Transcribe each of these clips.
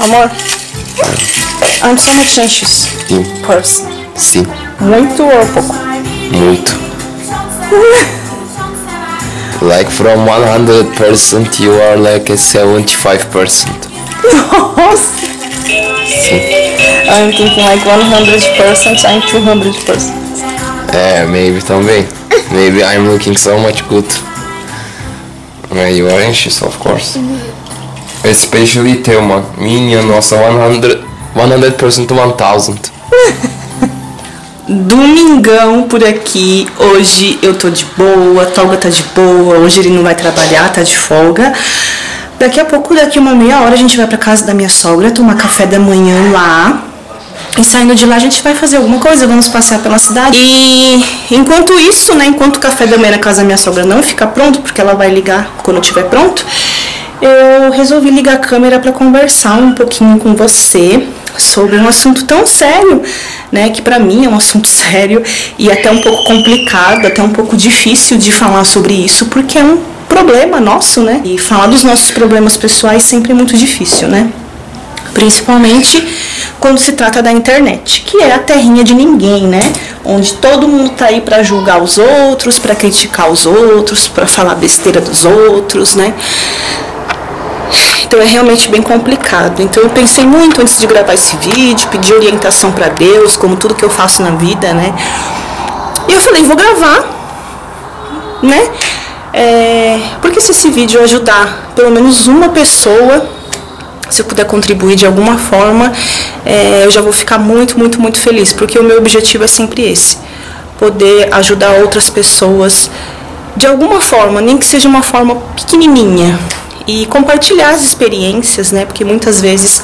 Amor, I'm so much anxious. Sim. Person. Sim. Muito ou pouco? Muito. Like from 100% you are like a 75%. Nossa. Sim. I'm thinking like 100%, I'm 200%. Maybe também. Maybe I'm looking so much good. You are anxious, of course. Especially Thelma. Minha nossa, 100% 1000. Domingão por aqui. Hoje eu tô de boa, Tolga tá de boa. Hoje ele não vai trabalhar, tá de folga. Daqui a pouco, daqui uma meia hora, a gente vai pra casa da minha sogra tomar café da manhã lá. E saindo de lá a gente vai fazer alguma coisa, vamos passear pela cidade. E enquanto isso, né, enquanto o café da manhã na casa da minha sogra não fica pronto, porque ela vai ligar quando estiver pronto, eu resolvi ligar a câmera para conversar um pouquinho com você sobre um assunto tão sério, né, que pra mim é um assunto sério e até um pouco complicado, até um pouco difícil de falar sobre isso, porque é um problema nosso, né, e falar dos nossos problemas pessoais sempre é muito difícil, né, principalmente quando se trata da internet, que é a terrinha de ninguém, né, onde todo mundo tá aí pra julgar os outros, pra criticar os outros, pra falar besteira dos outros, né. Então é realmente bem complicado. Então eu pensei muito antes de gravar esse vídeo, pedi orientação pra Deus, como tudo que eu faço na vida, né? E eu falei, vou gravar, né? Porque se esse vídeo ajudar pelo menos uma pessoa, se eu puder contribuir de alguma forma, eu já vou ficar muito, muito, muito feliz, porque o meu objetivo é sempre esse, poder ajudar outras pessoas de alguma forma, nem que seja uma forma pequenininha, e compartilhar as experiências, né, porque muitas vezes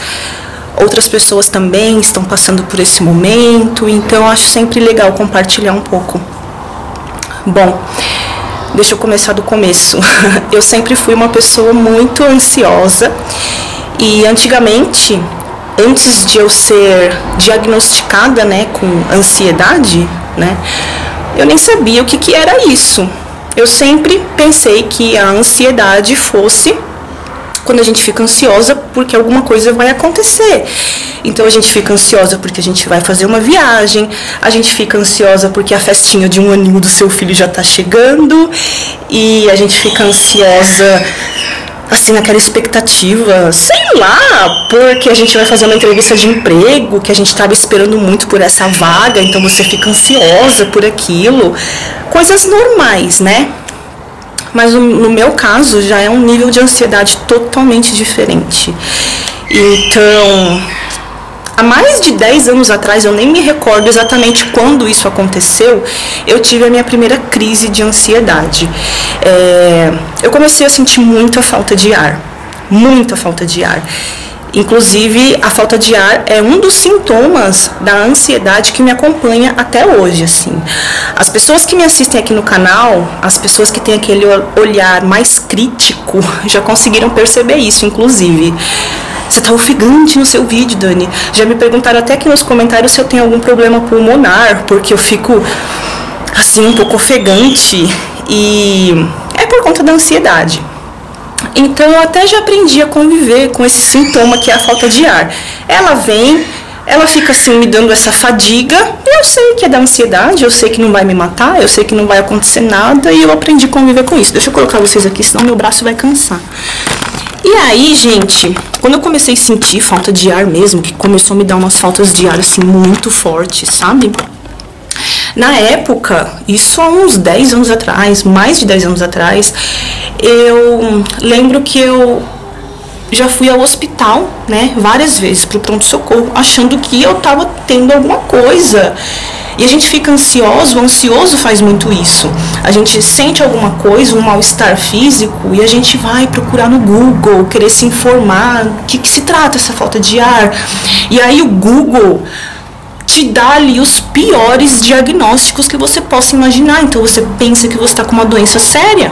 outras pessoas também estão passando por esse momento, então eu acho sempre legal compartilhar um pouco. Bom, deixa eu começar do começo. Eu sempre fui uma pessoa muito ansiosa e antigamente, antes de eu ser diagnosticada, né, com ansiedade, né, eu nem sabia o que era isso. Eu sempre pensei que a ansiedade fosse quando a gente fica ansiosa porque alguma coisa vai acontecer. Então a gente fica ansiosa porque a gente vai fazer uma viagem, a gente fica ansiosa porque a festinha de 1 aninho do seu filho já tá chegando, e a gente fica ansiosa assim, naquela expectativa, sei lá, porque a gente vai fazer uma entrevista de emprego, que a gente estava esperando muito por essa vaga, então você fica ansiosa por aquilo. Coisas normais, né? Mas no meu caso já é um nível de ansiedade totalmente diferente. Então, há mais de 10 anos atrás, eu nem me recordo exatamente quando isso aconteceu, eu tive a minha primeira crise de ansiedade. Eu comecei a sentir muita falta de ar, muita falta de ar. Inclusive, a falta de ar é um dos sintomas da ansiedade que me acompanha até hoje, assim. As pessoas que me assistem aqui no canal, as pessoas que têm aquele olhar mais crítico, já conseguiram perceber isso, inclusive. Você tá ofegante no seu vídeo, Dani. Já me perguntaram até aqui nos comentários se eu tenho algum problema pulmonar, porque eu fico, assim, um pouco ofegante. E é por conta da ansiedade. Então eu até já aprendi a conviver com esse sintoma que é a falta de ar. Ela vem, ela fica assim me dando essa fadiga, eu sei que é da ansiedade, eu sei que não vai me matar, eu sei que não vai acontecer nada, e eu aprendi a conviver com isso. Deixa eu colocar vocês aqui, senão meu braço vai cansar. E aí, gente, quando eu comecei a sentir falta de ar mesmo, que começou a me dar umas faltas de ar assim muito fortes, sabe? Na época, isso há uns 10 anos atrás, mais de 10 anos atrás, eu lembro que eu já fui ao hospital, né, várias vezes pro pronto-socorro, achando que eu tava tendo alguma coisa. E a gente fica ansioso, o ansioso faz muito isso. A gente sente alguma coisa, um mal-estar físico, e a gente vai procurar no Google, querer se informar, do que se trata essa falta de ar. E aí o Google te dá ali os piores diagnósticos que você possa imaginar. Então você pensa que você está com uma doença séria,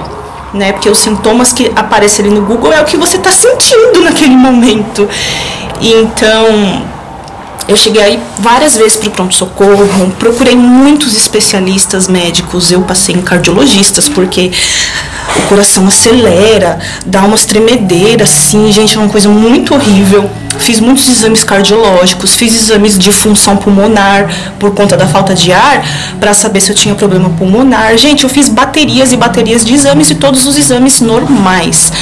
né? Porque os sintomas que aparecem ali no Google é o que você está sentindo naquele momento. E então Eu cheguei aí várias vezes para o pronto-socorro, procurei muitos especialistas médicos, eu passei em cardiologistas, porque o coração acelera, dá umas tremedeiras, assim, gente, é uma coisa muito horrível. Fiz muitos exames cardiológicos, fiz exames de função pulmonar por conta da falta de ar, para saber se eu tinha problema pulmonar. Gente, eu fiz baterias e baterias de exames e todos os exames normais.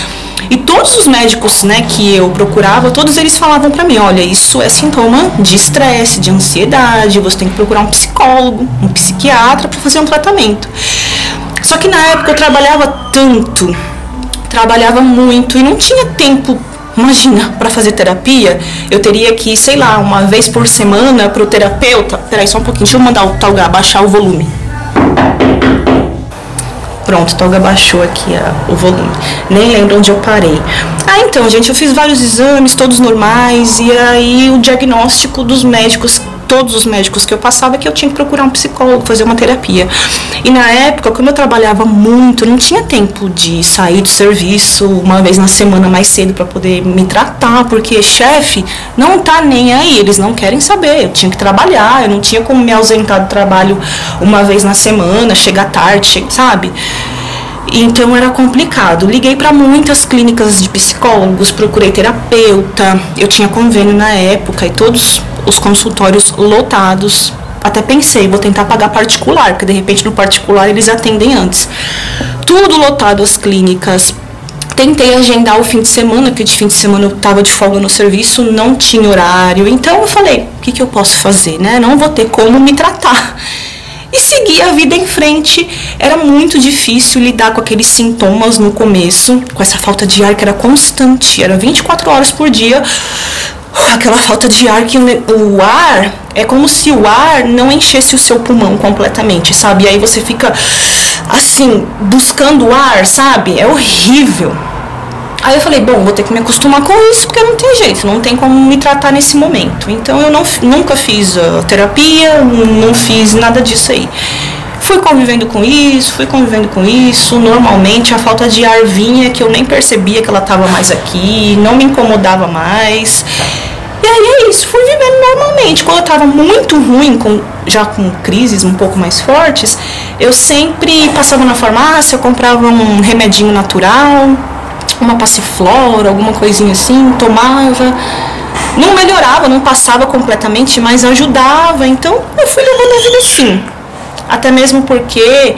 E todos os médicos, né, que eu procurava, todos eles falavam pra mim, olha, isso é sintoma de estresse, de ansiedade, você tem que procurar um psicólogo, um psiquiatra para fazer um tratamento. Só que na época eu trabalhava tanto, trabalhava muito e não tinha tempo, imagina, para fazer terapia. Eu teria que ir, sei lá, uma vez por semana pro terapeuta. Peraí, só um pouquinho, deixa eu mandar o Tolga baixar o volume. Pronto, Tolga baixou aqui o volume. Nem lembro onde eu parei. Então, gente, eu fiz vários exames, todos normais, e aí o diagnóstico dos médicos, todos os médicos que eu passava, é que eu tinha que procurar um psicólogo, fazer uma terapia. E na época, como eu trabalhava muito, não tinha tempo de sair do serviço uma vez na semana mais cedo para poder me tratar, porque chefe não tá nem aí, eles não querem saber. Eu tinha que trabalhar, eu não tinha como me ausentar do trabalho uma vez na semana, chegar tarde, sabe? Então era complicado. Liguei para muitas clínicas de psicólogos, procurei terapeuta, eu tinha convênio na época e todos os consultórios lotados. Até pensei, vou tentar pagar particular, porque de repente no particular eles atendem antes. Tudo lotado as clínicas. Tentei agendar o fim de semana, porque de fim de semana eu estava de folga no serviço, não tinha horário. Então eu falei, o que eu posso fazer, né? Não vou ter como me tratar. E seguir a vida em frente. Era muito difícil lidar com aqueles sintomas no começo, com essa falta de ar que era constante, era 24 horas por dia. Aquela falta de ar que o ar, é como se o ar não enchesse o seu pulmão completamente, sabe? E aí você fica assim, buscando ar, sabe? É horrível. Aí eu falei, bom, vou ter que me acostumar com isso, porque não tem jeito, não tem como me tratar nesse momento. Então eu nunca fiz terapia, não fiz nada disso aí. Fui convivendo com isso, normalmente a falta de ar vinha, que eu nem percebia que ela estava mais aqui, não me incomodava mais. E aí é isso, fui vivendo normalmente. Quando eu estava muito ruim, já com crises um pouco mais fortes, eu sempre passava na farmácia, eu comprava um remedinho natural, uma passiflora, alguma coisinha assim, tomava. Não melhorava, não passava completamente, mas ajudava. Então eu fui levando a vida assim. Até mesmo porque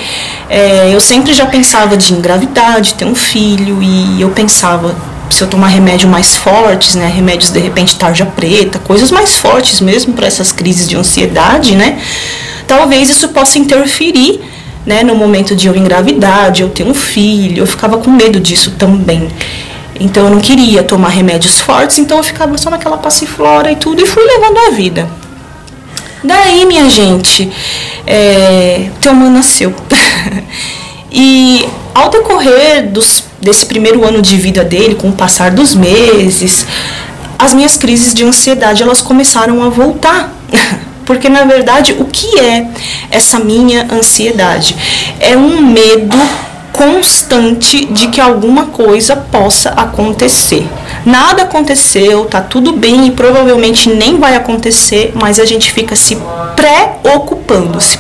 eu sempre já pensava de engravidar, de ter um filho, e eu pensava, se eu tomar remédio mais fortes, né, remédios de repente tarja preta, coisas mais fortes mesmo para essas crises de ansiedade, né, talvez isso possa interferir, né, no momento de eu engravidar, de eu ter um filho. Eu ficava com medo disso também. Então eu não queria tomar remédios fortes, então eu ficava só naquela passiflora e tudo, e fui levando a vida. Daí, minha gente, Theoman nasceu. E ao decorrer desse primeiro ano de vida dele, com o passar dos meses, as minhas crises de ansiedade, elas começaram a voltar. Porque, na verdade, o que é essa minha ansiedade? É um medo constante de que alguma coisa possa acontecer. Nada aconteceu, tá tudo bem e provavelmente nem vai acontecer, mas a gente fica se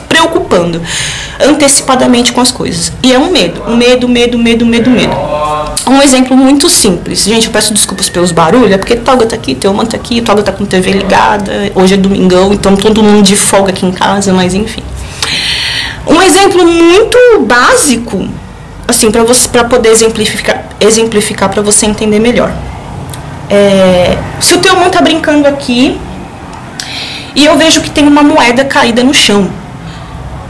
preocupando antecipadamente com as coisas. E é um medo. Um exemplo muito simples. Gente, eu peço desculpas pelos barulhos, é porque Tolga tá aqui, Theoman tá aqui, Tolga tá com a TV ligada, hoje é domingão, então todo mundo de folga aqui em casa, mas enfim. Um exemplo muito básico, assim, para poder exemplificar para você entender melhor. Se o Theoman tá brincando aqui e eu vejo que tem uma moeda caída no chão,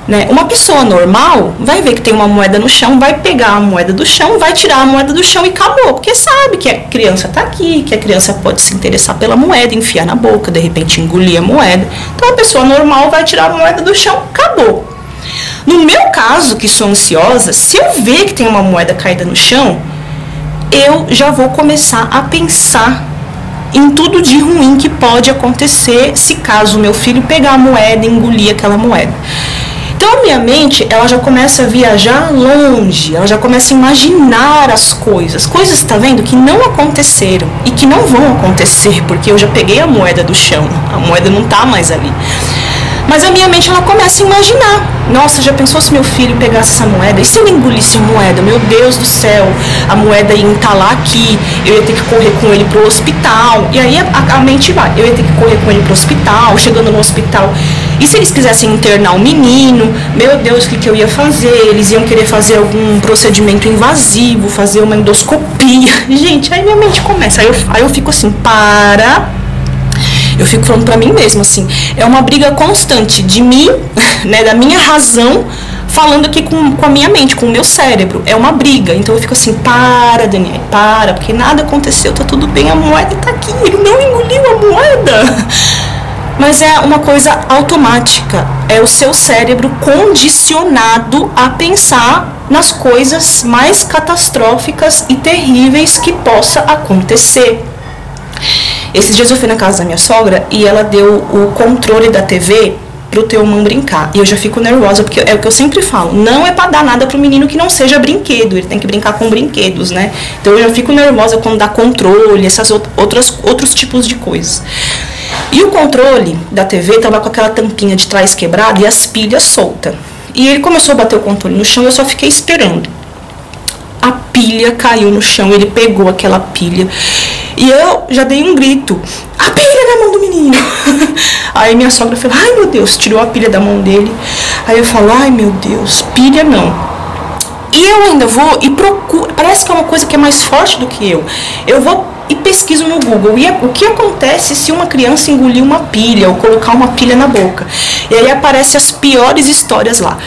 né? Uma pessoa normal vai ver que tem uma moeda no chão, vai pegar a moeda do chão, vai tirar a moeda do chão e acabou, porque sabe que a criança tá aqui, que a criança pode se interessar pela moeda, enfiar na boca, de repente engolir a moeda. Então a pessoa normal vai tirar a moeda do chão, acabou. No meu caso, que sou ansiosa, se eu ver que tem uma moeda caída no chão, eu já vou começar a pensar em tudo de ruim que pode acontecer se caso o meu filho pegar a moeda e engolir aquela moeda. Então a minha mente, ela já começa a viajar longe, ela já começa a imaginar as coisas, tá vendo, que não aconteceram e que não vão acontecer, porque eu já peguei a moeda do chão, a moeda não tá mais ali. Mas a minha mente, ela começa a imaginar. Nossa, já pensou se meu filho pegasse essa moeda? E se ele engolisse a moeda? Meu Deus do céu, a moeda ia entalar aqui, eu ia ter que correr com ele pro hospital. E aí a mente vai, eu ia ter que correr com ele pro hospital, chegando no hospital. E se eles quisessem internar o menino? Meu Deus, o que eu ia fazer? Eles iam querer fazer algum procedimento invasivo, fazer uma endoscopia. Gente, aí minha mente começa. Aí eu fico assim, eu fico falando pra mim mesma, assim, é uma briga constante de mim, né, da minha razão, falando aqui com a minha mente, com o meu cérebro. É uma briga. Então eu fico assim, para, Daniel, para, porque nada aconteceu, tá tudo bem, a moeda tá aqui, ele não engoliu a moeda. Mas é uma coisa automática, é o seu cérebro condicionado a pensar nas coisas mais catastróficas e terríveis que possa acontecer. Esses dias eu fui na casa da minha sogra e ela deu o controle da TV pro teu irmão brincar. E eu já fico nervosa, porque é o que eu sempre falo, não é pra dar nada pro menino que não seja brinquedo, ele tem que brincar com brinquedos, né? Então eu já fico nervosa quando dá controle, essas outros tipos de coisas. E o controle da TV tava com aquela tampinha de trás quebrada e as pilhas soltas. E ele começou a bater o controle no chão e eu só fiquei esperando. A pilha caiu no chão, ele pegou aquela pilha e eu já dei um grito, a pilha na mão do menino. Aí minha sogra falou, ai meu Deus, tirou a pilha da mão dele. Aí eu falo, ai meu Deus, pilha não. E eu ainda vou e procuro, parece que é uma coisa que é mais forte do que eu. Eu vou e pesquiso no Google, e o que acontece se uma criança engolir uma pilha ou colocar uma pilha na boca. E aí aparecem as piores histórias lá.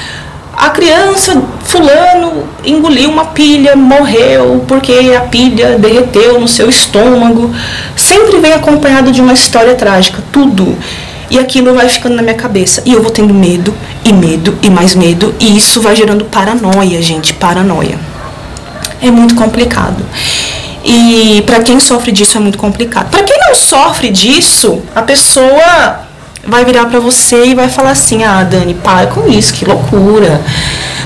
A criança, fulano, engoliu uma pilha, morreu porque a pilha derreteu no seu estômago. Sempre vem acompanhado de uma história trágica, tudo. E aquilo vai ficando na minha cabeça. E eu vou tendo medo, e mais medo. E isso vai gerando paranoia, gente, paranoia. É muito complicado. E para quem sofre disso é muito complicado. Para quem não sofre disso, a pessoa vai virar pra você e vai falar assim, ah, Dani, para com isso, que loucura.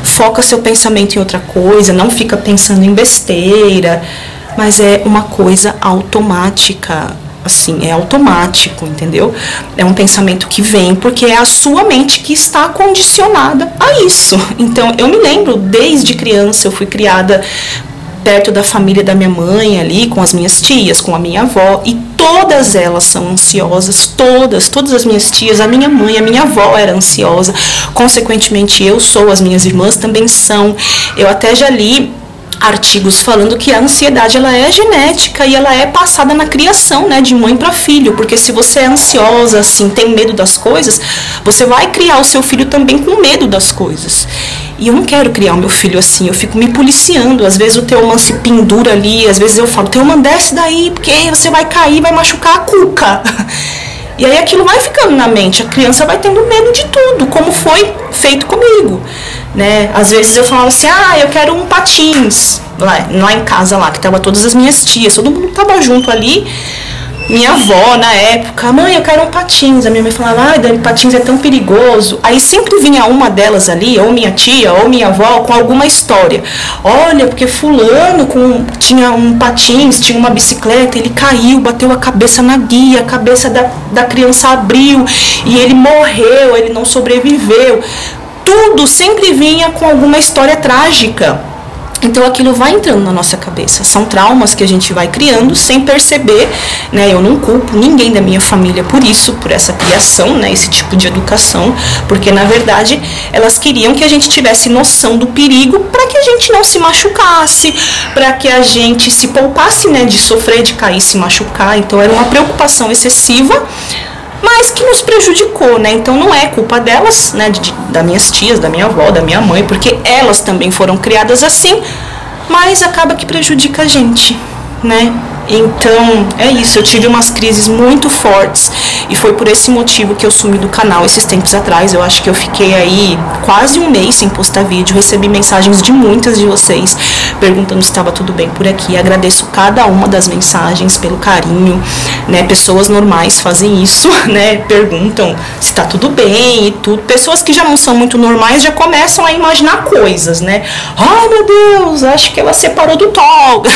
Foca seu pensamento em outra coisa, não fica pensando em besteira. Mas é uma coisa automática, assim, é automático, entendeu? É um pensamento que vem porque é a sua mente que está condicionada a isso. Então, eu me lembro, desde criança, eu fui criada perto da família da minha mãe ali, com as minhas tias, com a minha avó, e todas elas são ansiosas, todas as minhas tias, a minha mãe, a minha avó era ansiosa, consequentemente eu sou, as minhas irmãs também são. Eu até já li artigos falando que a ansiedade, ela é genética e ela é passada na criação, né, de mãe para filho, porque se você é ansiosa, assim, tem medo das coisas, você vai criar o seu filho também com medo das coisas. E eu não quero criar o meu filho assim, eu fico me policiando. Às vezes o Teoman se pendura ali, às vezes eu falo, Teoman, desce daí, porque você vai cair, vai machucar a cuca. E aí aquilo vai ficando na mente, a criança vai tendo medo de tudo, como foi feito comigo, né? Às vezes eu falava assim, ah, eu quero um patins, lá em casa, lá, que tava todas as minhas tias, todo mundo tava junto ali. Minha avó, na época, mãe, eu quero um patins. A minha mãe falava, ai, Dani, patins é tão perigoso. Aí sempre vinha uma delas ali, ou minha tia, ou minha avó, com alguma história. Olha, porque fulano tinha um patins, tinha uma bicicleta, ele caiu, bateu a cabeça na guia, a cabeça da criança abriu, e ele morreu, ele não sobreviveu. Tudo sempre vinha com alguma história trágica. Então aquilo vai entrando na nossa cabeça, são traumas que a gente vai criando sem perceber, né? Eu não culpo ninguém da minha família por isso, por essa criação, né? Esse tipo de educação, porque na verdade elas queriam que a gente tivesse noção do perigo para que a gente não se machucasse, para que a gente se poupasse, né? De sofrer, de cair, se machucar. Então era uma preocupação excessiva, mas que nos prejudicou, né? Então não é culpa delas, né? Das minhas tias, da minha avó, da minha mãe, porque elas também foram criadas assim, mas acaba que prejudica a gente, né? Então é isso, eu tive umas crises muito fortes e foi por esse motivo que eu sumi do canal esses tempos atrás. Eu acho que eu fiquei aí quase um mês sem postar vídeo, recebi mensagens de muitas de vocês perguntando se estava tudo bem por aqui. Agradeço cada uma das mensagens pelo carinho, né? Pessoas normais fazem isso, né? Perguntam se tá tudo bem e tudo. Pessoas que já não são muito normais já começam a imaginar coisas, né? Ai, meu Deus, acho que ela separou do Tolga.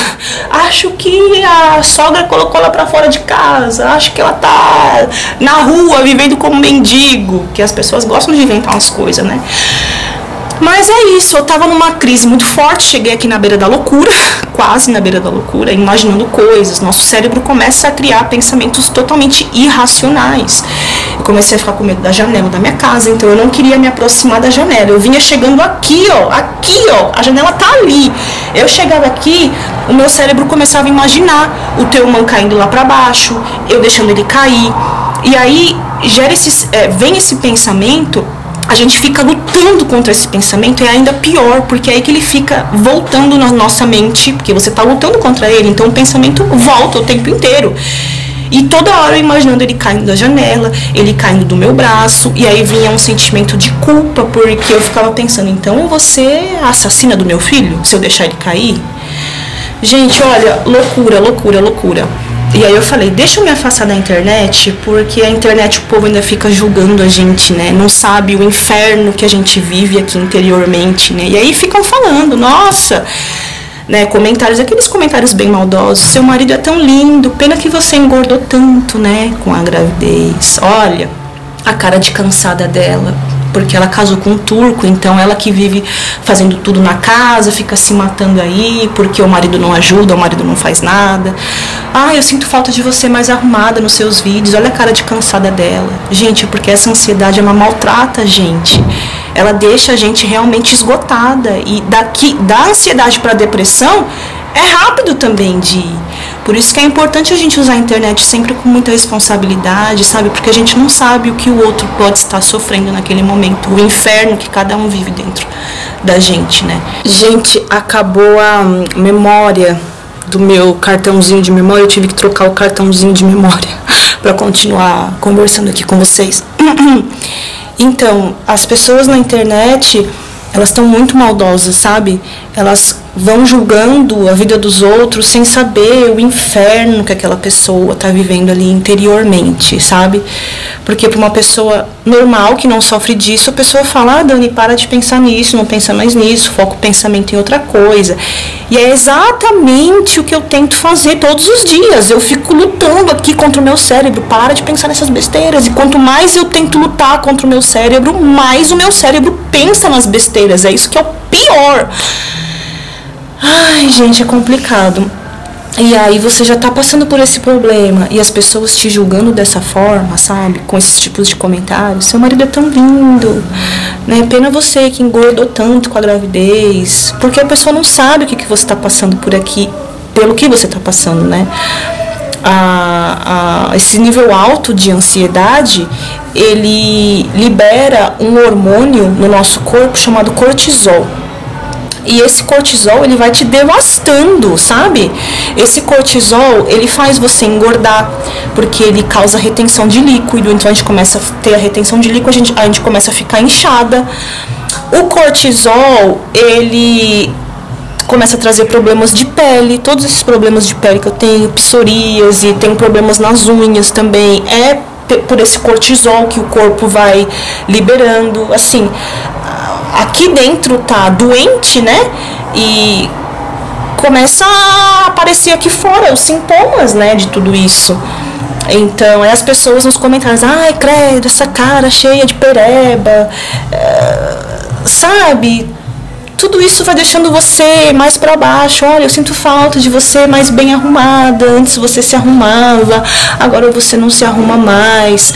Acho que a sogra colocou ela pra fora de casa. Acho que ela tá na rua vivendo como mendigo. Que as pessoas gostam de inventar umas coisas, né? Mas é isso, eu tava numa crise muito forte, cheguei aqui na beira da loucura, quase na beira da loucura, imaginando coisas. Nosso cérebro começa a criar pensamentos totalmente irracionais. Eu comecei a ficar com medo da janela da minha casa, então eu não queria me aproximar da janela. Eu vinha chegando aqui, ó, a janela tá ali. Eu chegava aqui, o meu cérebro começava a imaginar o Teoman caindo lá pra baixo, eu deixando ele cair. E aí vem esse pensamento. A gente fica lutando contra esse pensamento, é ainda pior, porque é aí que ele fica voltando na nossa mente, porque você está lutando contra ele, então o pensamento volta o tempo inteiro. E toda hora eu imaginando ele caindo da janela, ele caindo do meu braço, e aí vinha um sentimento de culpa, porque eu ficava pensando, então você é a assassina do meu filho, se eu deixar ele cair? Gente, olha, loucura, loucura, loucura. E aí eu falei, deixa eu me afastar da internet, porque a internet o povo ainda fica julgando a gente, né? Não sabe o inferno que a gente vive aqui interiormente, né? E aí ficam falando, nossa, né? Comentários, aqueles comentários bem maldosos, seu marido é tão lindo, pena que você engordou tanto, né? Com a gravidez. Olha, a cara de cansada dela, porque ela casou com um turco, então ela que vive fazendo tudo na casa, fica se matando aí, porque o marido não ajuda, o marido não faz nada. Ah, eu sinto falta de você mais arrumada nos seus vídeos, olha a cara de cansada dela. Gente, porque essa ansiedade, ela maltrata a gente. Ela deixa a gente realmente esgotada. E da ansiedade para a depressão, é rápido também de ir. Por isso que é importante a gente usar a internet sempre com muita responsabilidade, sabe? Porque a gente não sabe o que o outro pode estar sofrendo naquele momento, o inferno que cada um vive dentro da gente, né? Gente, acabou a memória do meu cartãozinho de memória, eu tive que trocar o cartãozinho de memória para continuar conversando aqui com vocês. Então, as pessoas na internet, elas estão muito maldosas, sabe? Elas vão julgando a vida dos outros sem saber o inferno que aquela pessoa está vivendo ali interiormente, sabe? Porque para uma pessoa normal que não sofre disso, a pessoa fala, ah, Dani, para de pensar nisso, não pensa mais nisso, foca o pensamento em outra coisa. E é exatamente o que eu tento fazer todos os dias. Eu fico lutando aqui contra o meu cérebro, para de pensar nessas besteiras. E quanto mais eu tento lutar contra o meu cérebro, mais o meu cérebro pensa nas besteiras. É isso que é o pior. Ai, gente, é complicado. E aí você já tá passando por esse problema e as pessoas te julgando dessa forma, sabe? Com esses tipos de comentários. Seu marido é tão lindo, né? Pena você que engordou tanto com a gravidez. Porque a pessoa não sabe o que você tá passando por aqui, pelo que você tá passando, né? Esse nível alto de ansiedade, ele libera um hormônio no nosso corpo chamado cortisol. E esse cortisol, ele vai te devastando, sabe? Esse cortisol, ele faz você engordar, porque ele causa retenção de líquido. Então a gente começa a ter a retenção de líquido, a gente começa a ficar inchada. O cortisol, ele começa a trazer problemas de pele. Todos esses problemas de pele que eu tenho, psoríase, tenho problemas nas unhas também, é por esse cortisol que o corpo vai liberando, assim. Aqui dentro tá doente, né? E começa a aparecer aqui fora os sintomas, né, de tudo isso. Então, as pessoas nos comentários, ai, credo, essa cara cheia de pereba, sabe? Tudo isso vai deixando você mais pra baixo. Olha, eu sinto falta de você mais bem arrumada. Antes você se arrumava, agora você não se arruma mais.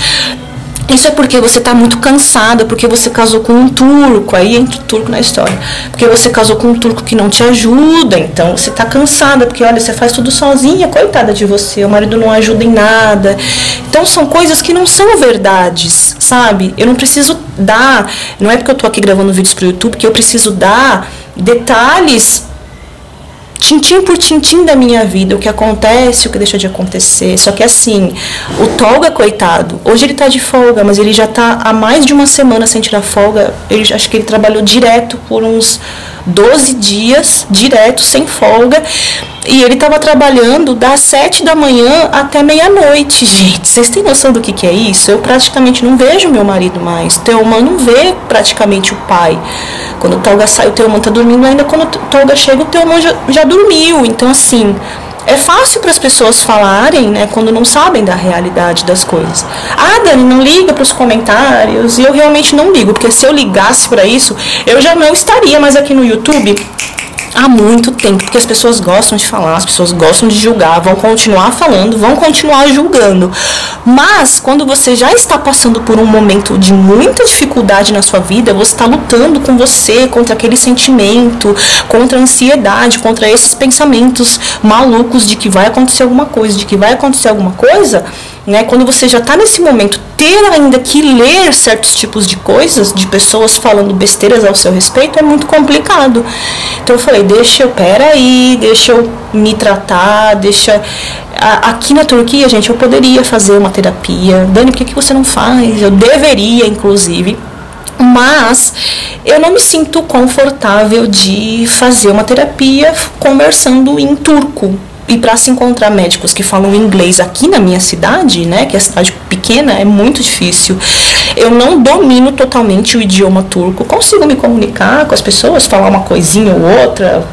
Isso é porque você está muito cansada, porque você casou com um turco, aí entra o turco na história. Porque você casou com um turco que não te ajuda, então você está cansada, porque olha, você faz tudo sozinha, coitada de você, o marido não ajuda em nada. Então são coisas que não são verdades, sabe? Eu não preciso dar, não é porque eu estou aqui gravando vídeos para o YouTube, que eu preciso dar detalhes tintim por tintim da minha vida, o que acontece, o que deixa de acontecer. Só que assim, o Tolga, coitado, hoje ele tá de folga, mas ele já tá há mais de uma semana sem tirar folga. Acho que ele trabalhou direto por uns 12 dias direto, sem folga. E ele estava trabalhando das 7 da manhã até meia-noite, gente. Vocês têm noção do que é isso? Eu praticamente não vejo meu marido mais. Teoman não vê praticamente o pai. Quando o Tolga sai, o Teoman tá dormindo ainda. Quando o Tolga chega, o Teoman já dormiu. Então, assim, é fácil para as pessoas falarem, né, quando não sabem da realidade das coisas. Ah, Dani, não liga para os comentários. E eu realmente não ligo, porque se eu ligasse para isso, eu já não estaria mais aqui no YouTube há muito tempo, porque as pessoas gostam de falar, as pessoas gostam de julgar, vão continuar falando, vão continuar julgando. Mas quando você já está passando por um momento de muita dificuldade na sua vida, você está lutando com você, contra aquele sentimento, contra a ansiedade, contra esses pensamentos malucos de que vai acontecer alguma coisa, né? Quando você já está nesse momento, ter ainda que ler certos tipos de coisas, de pessoas falando besteiras ao seu respeito, é muito complicado. Então eu falei, deixa eu me tratar, Aqui na Turquia, gente, eu poderia fazer uma terapia. Dani, por que você não faz? Eu deveria, inclusive. Mas eu não me sinto confortável de fazer uma terapia conversando em turco. E para se encontrar médicos que falam inglês aqui na minha cidade, né, que é cidade pequena, é muito difícil. Eu não domino totalmente o idioma turco. Consigo me comunicar com as pessoas, falar uma coisinha ou outra,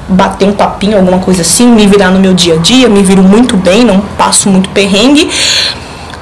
bater um papinho, alguma coisa assim, me virar no meu dia a dia, me viro muito bem, não passo muito perrengue.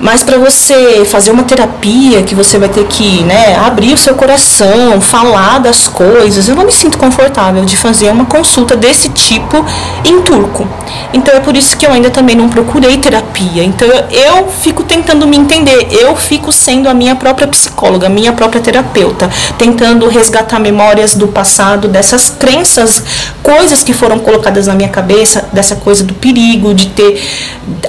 Mas para você fazer uma terapia, que você vai ter que, né, abrir o seu coração, falar das coisas, eu não me sinto confortável de fazer uma consulta desse tipo em turco. Então é por isso que eu ainda também não procurei terapia. Então eu fico tentando me entender, eu fico sendo a minha própria psicóloga, a minha própria terapeuta, tentando resgatar memórias do passado, dessas crenças, coisas que foram colocadas na minha cabeça, dessa coisa do perigo, de ter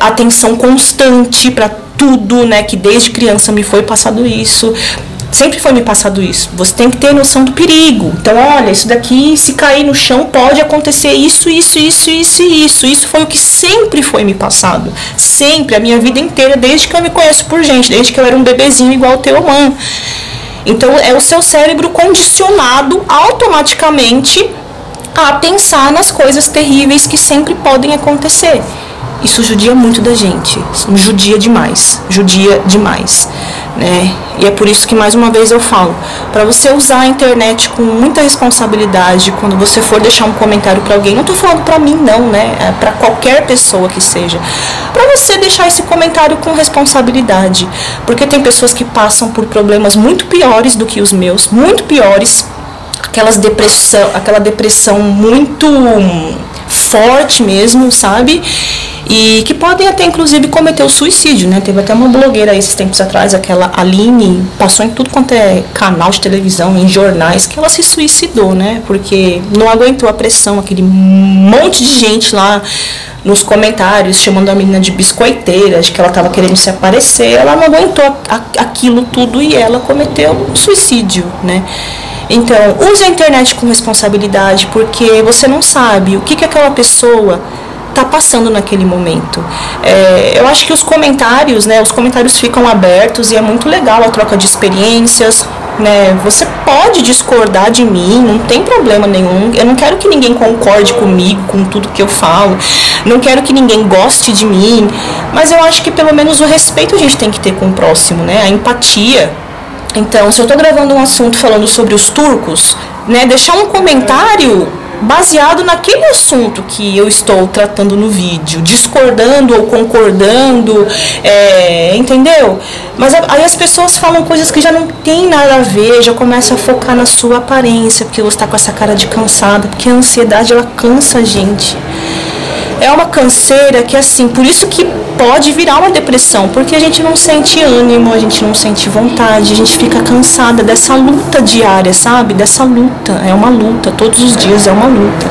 atenção constante para tudo, né, que desde criança me foi passado isso, sempre foi me passado isso. Você tem que ter noção do perigo. Então, olha, isso daqui, se cair no chão, pode acontecer isso. Isso foi o que sempre foi me passado. Sempre, a minha vida inteira, desde que eu me conheço por gente, desde que eu era um bebezinho igual o Teoman. Então, é o seu cérebro condicionado automaticamente a pensar nas coisas terríveis que sempre podem acontecer. Isso judia muito da gente, judia demais, né? E é por isso que, mais uma vez, eu falo, para você usar a internet com muita responsabilidade, quando você for deixar um comentário para alguém, não tô falando para mim não, né? É para qualquer pessoa que seja, para você deixar esse comentário com responsabilidade, porque tem pessoas que passam por problemas muito piores do que os meus, muito piores, aquela depressão muito forte mesmo, sabe? E que podem até, inclusive, cometer o suicídio, né? Teve até uma blogueira aí esses tempos atrás, aquela Aline, passou em tudo quanto é canal de televisão, em jornais, que ela se suicidou, né? Porque não aguentou a pressão, aquele monte de gente lá nos comentários, chamando a menina de biscoiteira, de que ela estava querendo se aparecer. Ela não aguentou aquilo tudo e ela cometeu suicídio, né? Então, use a internet com responsabilidade, porque você não sabe o que aquela pessoa está passando naquele momento. Eu acho que os comentários, né, os comentários ficam abertos e é muito legal a troca de experiências, né? Você pode discordar de mim, não tem problema nenhum. Eu não quero que ninguém concorde comigo, com tudo que eu falo. Não quero que ninguém goste de mim, mas eu acho que pelo menos o respeito a gente tem que ter com o próximo, né? A empatia. Então, se eu estou gravando um assunto falando sobre os turcos, né, deixar um comentário baseado naquele assunto que eu estou tratando no vídeo, discordando ou concordando, entendeu? Mas aí as pessoas falam coisas que já não tem nada a ver, já começa a focar na sua aparência, porque você está com essa cara de cansada, porque a ansiedade, ela cansa a gente. É uma canseira que, assim, por isso que pode virar uma depressão, porque a gente não sente ânimo, a gente não sente vontade, a gente fica cansada dessa luta diária, sabe? Dessa luta, é uma luta, todos os dias é uma luta.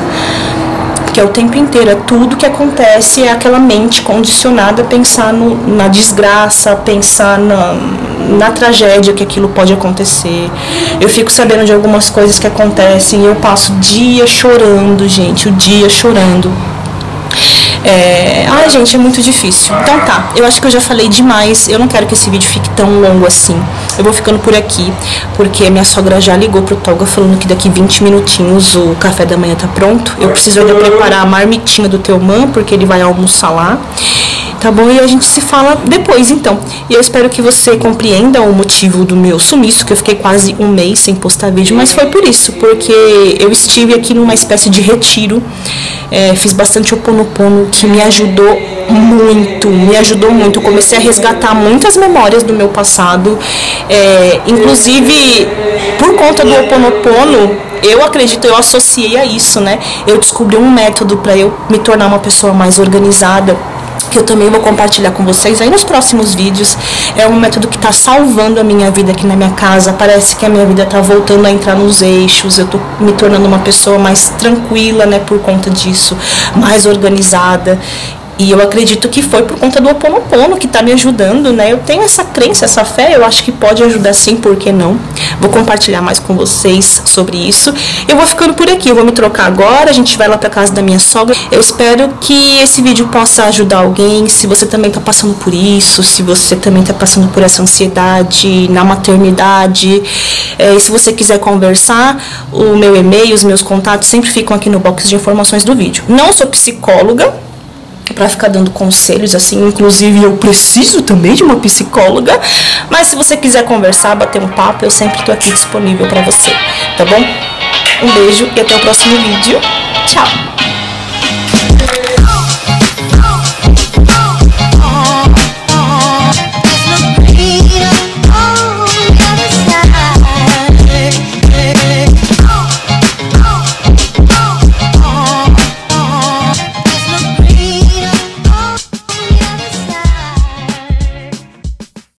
Que é o tempo inteiro, é tudo que acontece, é aquela mente condicionada a pensar na desgraça, pensar na tragédia que aquilo pode acontecer. Eu fico sabendo de algumas coisas que acontecem e eu passo o dia chorando, gente, o dia chorando. Ai, gente, é muito difícil. Então tá, eu acho que eu já falei demais. Eu não quero que esse vídeo fique tão longo assim. Eu vou ficando por aqui, porque minha sogra já ligou pro Tolga falando que daqui 20 minutinhos o café da manhã tá pronto. Eu preciso ainda preparar a marmitinha do Teoman, porque ele vai almoçar lá. Tá bom? E a gente se fala depois, então. E eu espero que você compreenda o motivo do meu sumiço, que eu fiquei quase um mês sem postar vídeo, mas foi por isso, porque eu estive aqui numa espécie de retiro, fiz bastante Ho'oponopono, que me ajudou muito. Eu comecei a resgatar muitas memórias do meu passado, inclusive, por conta do Ho'oponopono, eu acredito, eu associei a isso, né? Eu descobri um método para eu me tornar uma pessoa mais organizada, que eu também vou compartilhar com vocês aí nos próximos vídeos. É um método que está salvando a minha vida aqui na minha casa. Parece que a minha vida está voltando a entrar nos eixos. Eu estou me tornando uma pessoa mais tranquila, né, por conta disso, mais organizada. E eu acredito que foi por conta do Ho'oponopono que está me ajudando, né? Eu tenho essa crença, essa fé, eu acho que pode ajudar sim, por que não? Vou compartilhar mais com vocês sobre isso. Eu vou ficando por aqui, eu vou me trocar agora, a gente vai lá para casa da minha sogra. Eu espero que esse vídeo possa ajudar alguém, se você também está passando por isso, se você também está passando por essa ansiedade na maternidade. E se você quiser conversar, o meu e-mail, os meus contatos sempre ficam aqui no box de informações do vídeo. Não sou psicóloga, para ficar dando conselhos, assim, inclusive eu preciso também de uma psicóloga, mas se você quiser conversar, bater um papo, eu sempre estou aqui disponível para você, tá bom? Um beijo e até o próximo vídeo. Tchau!